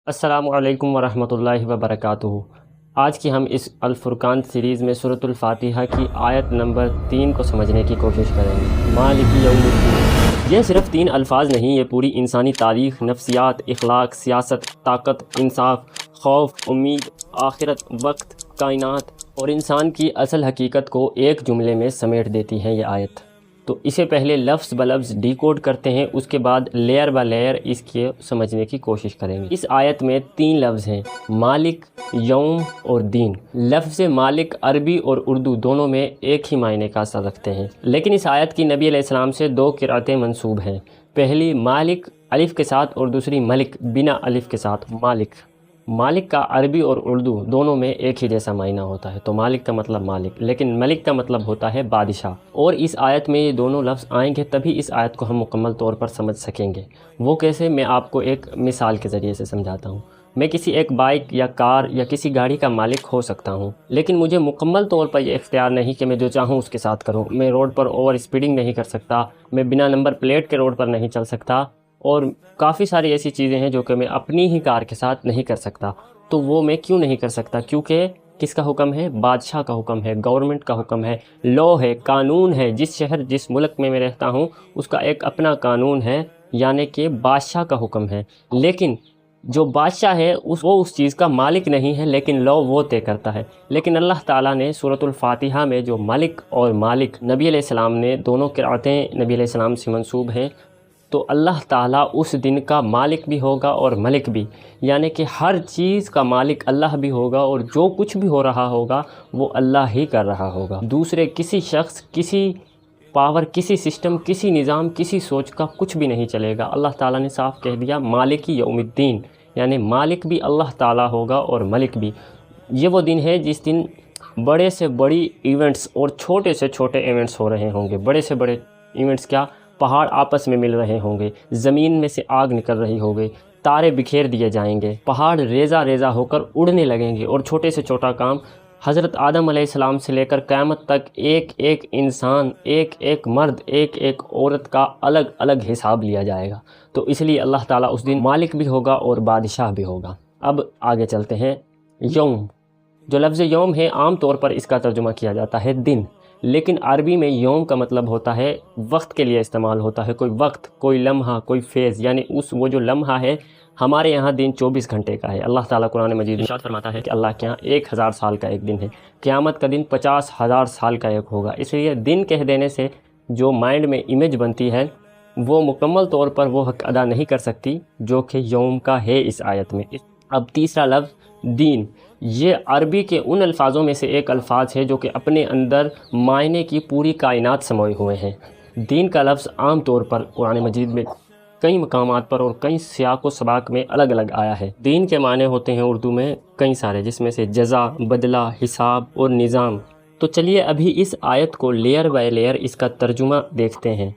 السلام علیکم ورحمۃ اللہ وبرکاتہ۔ آج کی ہم اس الفرقان سیریز میں سورۃ الفاتحہ کی آیت نمبر 3 کو سمجھنے کی کوشش کریں گے۔ مالک یوم الدین، یہ صرف 3 الفاظ نہیں، یہ پوری انسانی تاریخ، نفسیات، اخلاق، سیاست، طاقت، انصاف، خوف، امید، آخرت، وقت، کائنات اور انسان کی اصل حقیقت کو ایک جملے میں سمیٹ دیتی ہیں یہ آیت۔ تو اسے پہلے لفظ بلفظ ڈی کوڈ کرتے ہیں، اس کے بعد لیئر با لیئر اس کے سمجھنے کی کوشش کریں گے۔ اس آیت میں 3 لفظ ہیں، مالک، یوم اور دین۔ لفظ مالک عربی اور اردو دونوں میں ایک ہی معنی کا اثر رکھتے ہیں، لیکن اس آیت کی نبی علیہ السلام سے 2 قرأتیں منسوب ہیں۔ پہلی مالک الف کے ساتھ اور دوسری ملک بنا الف کے ساتھ مالک۔ مالک کا عربی اور اردو دونوں میں ایک ہی جیسا معنی ہوتا ہے، تو مالک کا مطلب مالک، لیکن ملک کا مطلب ہوتا ہے بادشاہ۔ اور اس آیت میں یہ دونوں لفظ آئیں گے تبھی اس آیت کو ہم مکمل طور پر سمجھ سکیں گے۔ وہ کیسے، میں آپ کو ایک مثال کے ذریعے سے سمجھاتا ہوں۔ میں کسی ایک بائک یا کار یا کسی گاڑی کا مالک ہو سکتا ہوں، لیکن مجھے مکمل طور پر یہ اختیار نہیں کہ میں جو چاہوں اس کے ساتھ کروں۔ میں روڈ پر اوور اسپیڈنگ نہیں کر سکتا، میں بنا نمبر پلیٹ کے روڈ پر نہیں چل سکتا، اور کافی ساری ایسی چیزیں ہیں جو کہ میں اپنی ہی کار کے ساتھ نہیں کر سکتا۔ تو وہ میں کیوں نہیں کر سکتا؟ کیونکہ کس کا حکم ہے؟ بادشاہ کا حکم ہے، گورنمنٹ کا حکم ہے، لاء ہے، قانون ہے۔ جس شہر جس ملک میں رہتا ہوں اس کا ایک اپنا قانون ہے، یعنی کہ بادشاہ کا حکم ہے۔ لیکن جو بادشاہ ہے وہ اس چیز کا مالک نہیں ہے، لیکن لاء وہ طے کرتا ہے۔ لیکن اللہ تعالیٰ نے سورۃ الفاتحہ میں جو ملک اور مالک نبی علیہ السلام نے دونوں قرأتیں نبی علیہ السلام سے منسوب ہیں، تو اللہ تعالیٰ اس دن کا مالک بھی ہوگا اور ملک بھی، یعنی کہ ہر چیز کا مالک اللہ بھی ہوگا، اور جو کچھ بھی ہو رہا ہوگا وہ اللہ ہی کر رہا ہوگا۔ دوسرے کسی شخص، کسی پاور، کسی سسٹم، کسی نظام، کسی سوچ کا کچھ بھی نہیں چلے گا۔ اللہ تعالیٰ نے صاف کہہ دیا مالک یوم الدین، یعنی مالک بھی اللہ تعالیٰ ہوگا اور ملک بھی۔ یہ وہ دن ہے جس دن بڑے سے بڑی ایونٹس اور چھوٹے سے چھوٹے ایونٹس ہو رہے ہوں گے۔ بڑے سے بڑے ایونٹس کیا؟ پہاڑ آپس میں مل رہے ہوں گے، زمین میں سے آگ نکل رہی ہوگی، تارے بکھیر دیے جائیں گے، پہاڑ ریزہ ریزہ ہو کر اڑنے لگیں گے، اور چھوٹے سے چھوٹا کام حضرت آدم علیہ السلام سے لے کر قیامت تک ایک ایک انسان، ایک ایک مرد، ایک ایک عورت کا الگ الگ حساب لیا جائے گا۔ تو اس لیے اللہ تعالیٰ اس دن مالک بھی ہوگا اور بادشاہ بھی ہوگا۔ اب آگے چلتے ہیں۔ یوم، جو لفظ یوم ہے عام طور پر اس کا ترجمہ کیا جاتا ہے دن، لیکن عربی میں یوم کا مطلب ہوتا ہے وقت کے لیے استعمال ہوتا ہے۔ کوئی وقت، کوئی لمحہ، کوئی فیز، یعنی وہ جو لمحہ ہے۔ ہمارے یہاں دن 24 گھنٹے کا ہے۔ اللہ تعالیٰ قرآن مجید میں ارشاد فرماتا ہے کہ اللہ کے یہاں 1000 سال کا ایک دن ہے، قیامت کا دن 50,000 سال کا ایک ہوگا۔ اس لیے دن کہہ دینے سے جو مائنڈ میں امیج بنتی ہے وہ مکمل طور پر وہ حق ادا نہیں کر سکتی جو کہ یوم کا ہے اس آیت میں۔ اب تیسرا لفظ دین، یہ عربی کے ان الفاظوں میں سے ایک الفاظ ہے جو کہ اپنے اندر معنی کی پوری کائنات سموئے ہوئے ہیں۔ دین کا لفظ عام طور پر قرآن مجید میں کئی مقامات پر اور کئی سیاق و سباق میں الگ الگ آیا ہے۔ دین کے معنی ہوتے ہیں اردو میں کئی سارے، جس میں سے جزا، بدلہ، حساب اور نظام۔ تو چلیے ابھی اس آیت کو لیئر بائی لیئر اس کا ترجمہ دیکھتے ہیں۔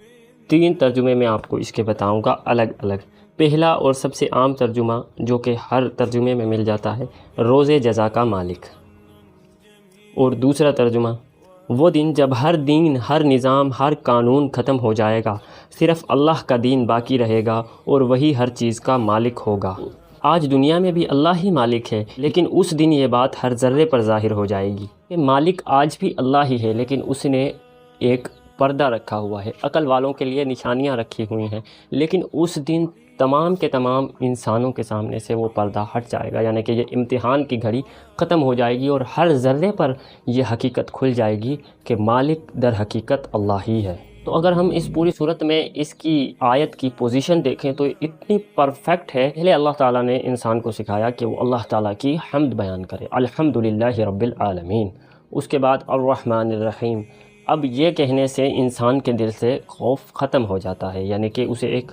3 ترجمے میں آپ کو اس کے بتاؤں گا الگ الگ۔ پہلا اور سب سے عام ترجمہ جو کہ ہر ترجمے میں مل جاتا ہے، روز جزا کا مالک۔ اور دوسرا ترجمہ، وہ دن جب ہر دین، ہر نظام، ہر قانون ختم ہو جائے گا، صرف اللہ کا دین باقی رہے گا اور وہی ہر چیز کا مالک ہوگا۔ آج دنیا میں بھی اللہ ہی مالک ہے، لیکن اس دن یہ بات ہر ذرے پر ظاہر ہو جائے گی کہ مالک آج بھی اللہ ہی ہے، لیکن اس نے ایک پردہ رکھا ہوا ہے، عقل والوں کے لیے نشانیاں رکھی ہوئی ہیں، لیکن اس دن تمام کے تمام انسانوں کے سامنے سے وہ پردہ ہٹ جائے گا، یعنی کہ یہ امتحان کی گھڑی ختم ہو جائے گی اور ہر ذرے پر یہ حقیقت کھل جائے گی کہ مالک در حقیقت اللہ ہی ہے۔ تو اگر ہم اس پوری صورت میں اس کی آیت کی پوزیشن دیکھیں تو اتنی پرفیکٹ ہے۔ پہلے اللہ تعالیٰ نے انسان کو سکھایا کہ وہ اللہ تعالیٰ کی حمد بیان کرے، الحمدللہ رب العالمین۔ اس کے بعد الرحمن الرحیم۔ اب یہ کہنے سے انسان کے دل سے خوف ختم ہو جاتا ہے، یعنی کہ اسے ایک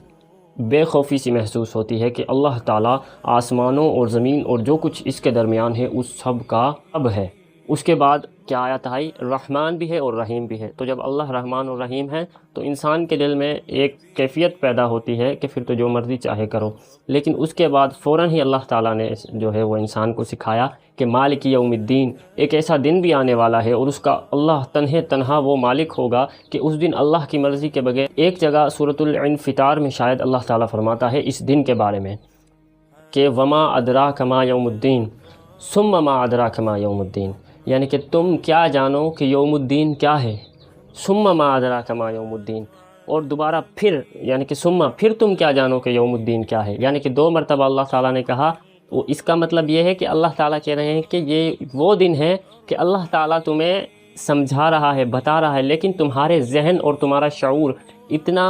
بے خوفی سی محسوس ہوتی ہے کہ اللہ تعالیٰ آسمانوں اور زمین اور جو کچھ اس کے درمیان ہے اس سب کا اب ہے۔ اس کے بعد کیا آیت آئی؟ رحمان بھی ہے اور رحیم بھی ہے۔ تو جب اللہ رحمان اور رحیم ہے تو انسان کے دل میں ایک کیفیت پیدا ہوتی ہے کہ پھر تو جو مرضی چاہے کرو، لیکن اس کے بعد فوراً ہی اللہ تعالیٰ نے جو ہے وہ انسان کو سکھایا کہ مالک یوم الدین، ایک ایسا دن بھی آنے والا ہے اور اس کا اللہ تنہا وہ مالک ہوگا کہ اس دن اللہ کی مرضی کے بغیر۔ ایک جگہ سورۃ الانفطار میں شاید اللہ تعالیٰ فرماتا ہے اس دن کے بارے میں، کہ وما ادراک ما یوم الدین ثم ما ادراک ما یوم الدین، یعنی کہ تم کیا جانو کہ یوم الدین کیا ہے، ثم ما ادراک ما یوم الدین، اور دوبارہ پھر یعنی کہ ثم پھر تم کیا جانو کہ یوم الدین کیا ہے، یعنی کہ 2 مرتبہ اللہ تعالیٰ نے کہا۔ وہ اس کا مطلب یہ ہے کہ اللہ تعالیٰ کہہ رہے ہیں کہ یہ وہ دن ہے کہ اللہ تعالیٰ تمہیں سمجھا رہا ہے، بتا رہا ہے، لیکن تمہارے ذہن اور تمہارا شعور اتنا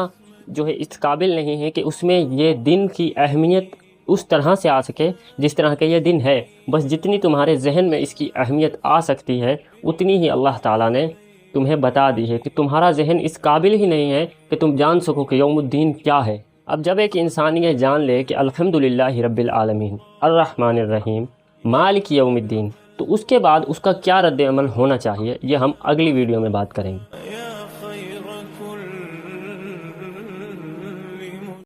جو ہے اس قابل نہیں ہے کہ اس میں یہ دن کی اہمیت اس طرح سے آ سکے جس طرح کہ یہ دن ہے۔ بس جتنی تمہارے ذہن میں اس کی اہمیت آ سکتی ہے اتنی ہی اللہ تعالیٰ نے تمہیں بتا دی ہے، کہ تمہارا ذہن اس قابل ہی نہیں ہے کہ تم جان سکو کہ یوم الدین کیا ہے۔ اب جب ایک انسان یہ جان لے کہ الحمدللہ رب العالمین الرحمن الرحیم مالک یوم الدین، تو اس کے بعد اس کا کیا رد عمل ہونا چاہیے، یہ ہم اگلی ویڈیو میں بات کریں گے۔